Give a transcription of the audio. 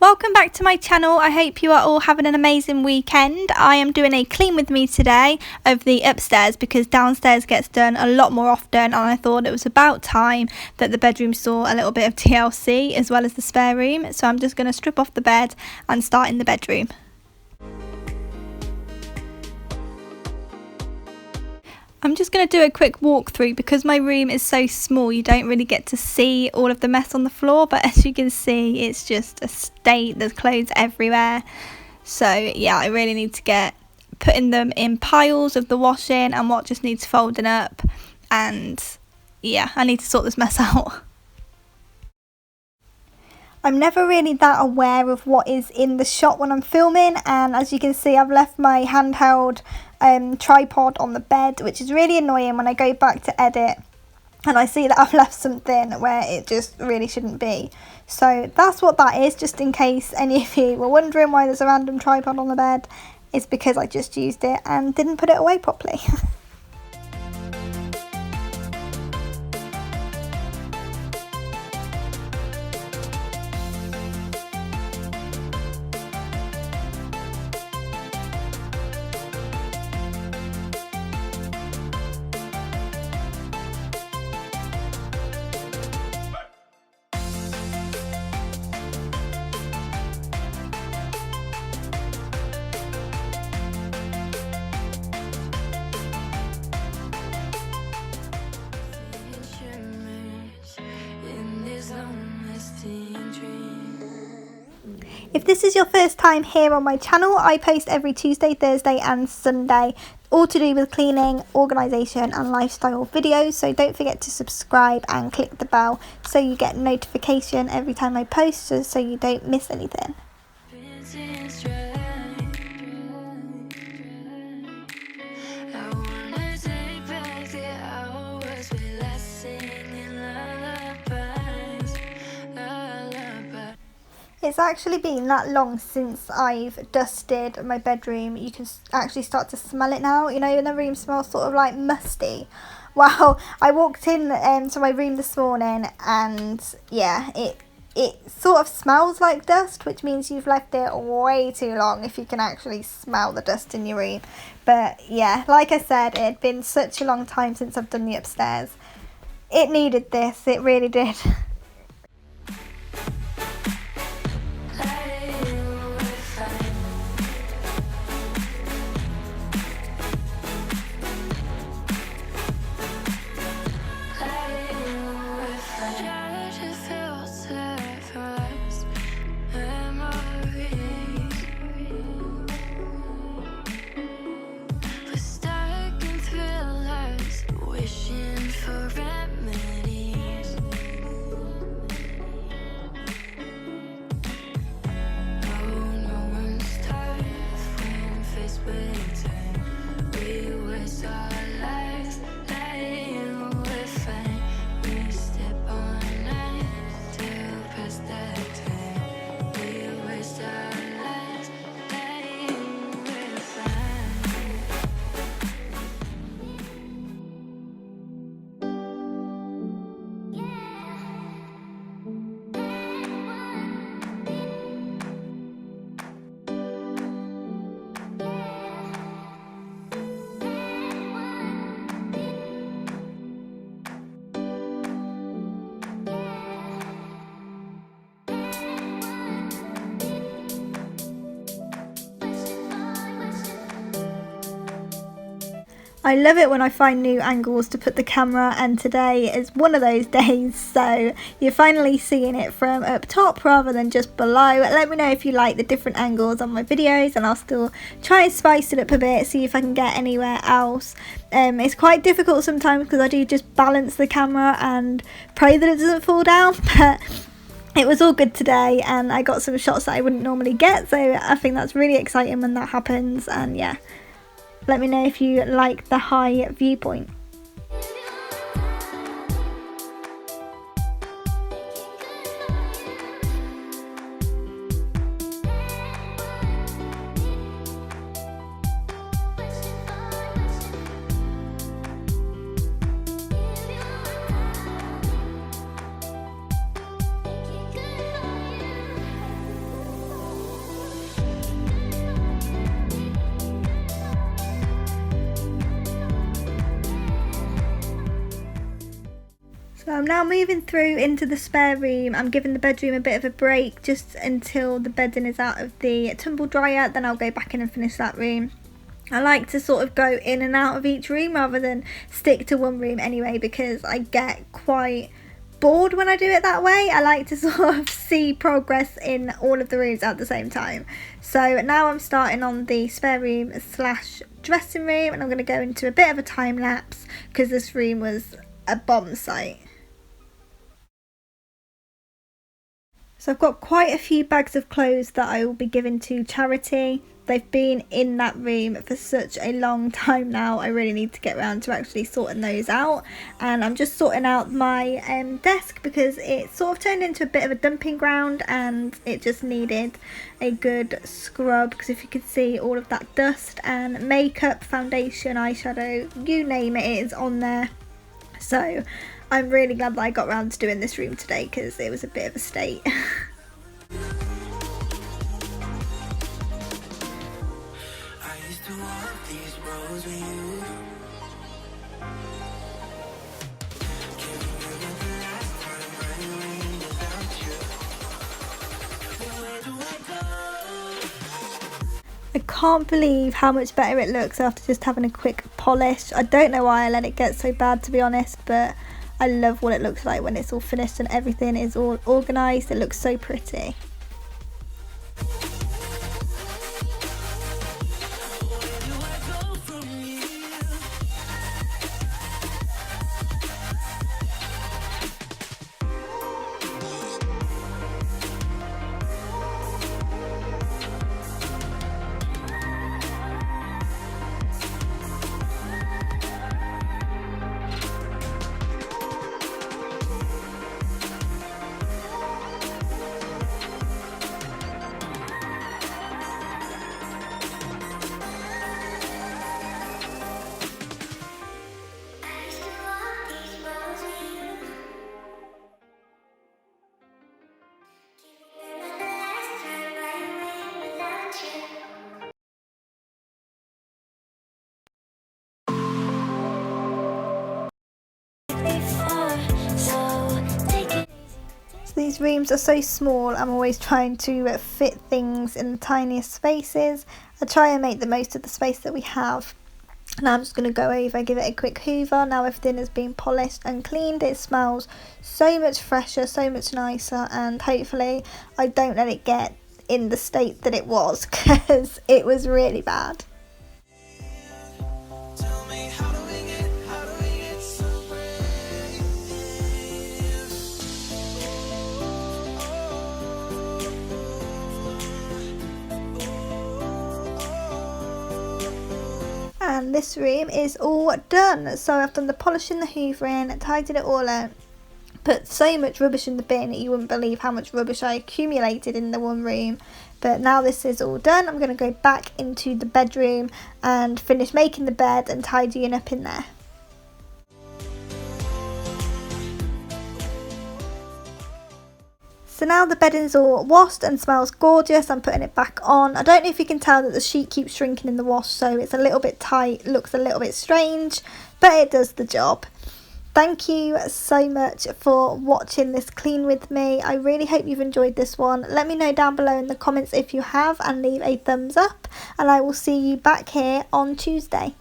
Welcome back to my channel. I hope you are all having an amazing weekend. I am doing a clean with me today of the upstairs because downstairs gets done a lot more often, and I thought it was about time that the bedroom saw a little bit of TLC as well as the spare room. So I'm just going to strip off the bed and start in the bedroom. I'm just going to do a quick walkthrough because my room is so small you don't really get to see all of the mess on the floor, but as you can see it's just a state, there's clothes everywhere. So yeah, I really need to get putting them in piles of the washing and what just needs folding up, and yeah, I need to sort this mess out. I'm never really that aware of what is in the shot when I'm filming, and as you can see I've left my handheld tripod on the bed, which is really annoying when I go back to edit and I see that I've left something where it just really shouldn't be. So that's what that is, just in case any of you were wondering why there's a random tripod on the bed. It's because I just used it and didn't put it away properly. If this is your first time here on my channel, I post every Tuesday, Thursday and Sunday, all to do with cleaning, organisation and lifestyle videos. So don't forget to subscribe and click the bell so you get notification every time I post, just so you don't miss anything. It's actually been that long since I've dusted my bedroom. You can actually start to smell it now. You know, and the room smells sort of like musty. Well, I walked in to my room this morning and yeah, it sort of smells like dust, which means you've left it way too long if you can actually smell the dust in your room. But yeah, like I said, it had been such a long time since I've done the upstairs. It needed this, it really did. I love it when I find new angles to put the camera, and today is one of those days, so you're finally seeing it from up top rather than just below. Let me know if you like the different angles on my videos and I'll still try and spice it up a bit, see if I can get anywhere else. It's quite difficult sometimes because I do just balance the camera and pray that it doesn't fall down, but it was all good today and I got some shots that I wouldn't normally get, so I think that's really exciting when that happens. And yeah, let me know if you like the high viewpoint. So I'm now moving through into the spare room. I'm giving the bedroom a bit of a break just until the bedding is out of the tumble dryer, then I'll go back in and finish that room. I like to sort of go in and out of each room rather than stick to one room anyway, because I get quite bored when I do it that way. I like to sort of see progress in all of the rooms at the same time. So now I'm starting on the spare room slash dressing room, and I'm going to go into a bit of a time lapse because this room was a bomb site. So I've got quite a few bags of clothes that I will be giving to charity. They've been in that room for such a long time now. I really need to get around to actually sorting those out. And I'm just sorting out my desk because it sort of turned into a bit of a dumping ground and it just needed a good scrub, because if you could see all of that dust and makeup, foundation, eyeshadow, you name it, it is on there. So I'm really glad that I got around to doing this room today because it was a bit of a state. I can't believe how much better it looks after just having a quick polish. I don't know why I let it get so bad, to be honest, but I love what it looks like when it's all finished and everything is all organised. It looks so pretty. These rooms are so small. I'm always trying to fit things in the tiniest spaces. I try and make the most of the space that we have. Now I'm just going to go over, give it a quick hoover. Now everything has been polished and cleaned. It smells so much fresher, so much nicer, and hopefully I don't let it get in the state that it was, because it was really bad. And this room is all done. So I've done the polishing, the hoovering, tidied it all up, put so much rubbish in the bin you wouldn't believe how much rubbish I accumulated in the one room. But now this is all done, I'm going to go back into the bedroom and finish making the bed and tidying up in there. So now the bedding's all washed and smells gorgeous. I'm putting it back on. I don't know if you can tell that the sheet keeps shrinking in the wash, so it's a little bit tight, looks a little bit strange, but it does the job. Thank you so much for watching this Clean With Me. I really hope you've enjoyed this one. Let me know down below in the comments if you have, and leave a thumbs up, and I will see you back here on Tuesday.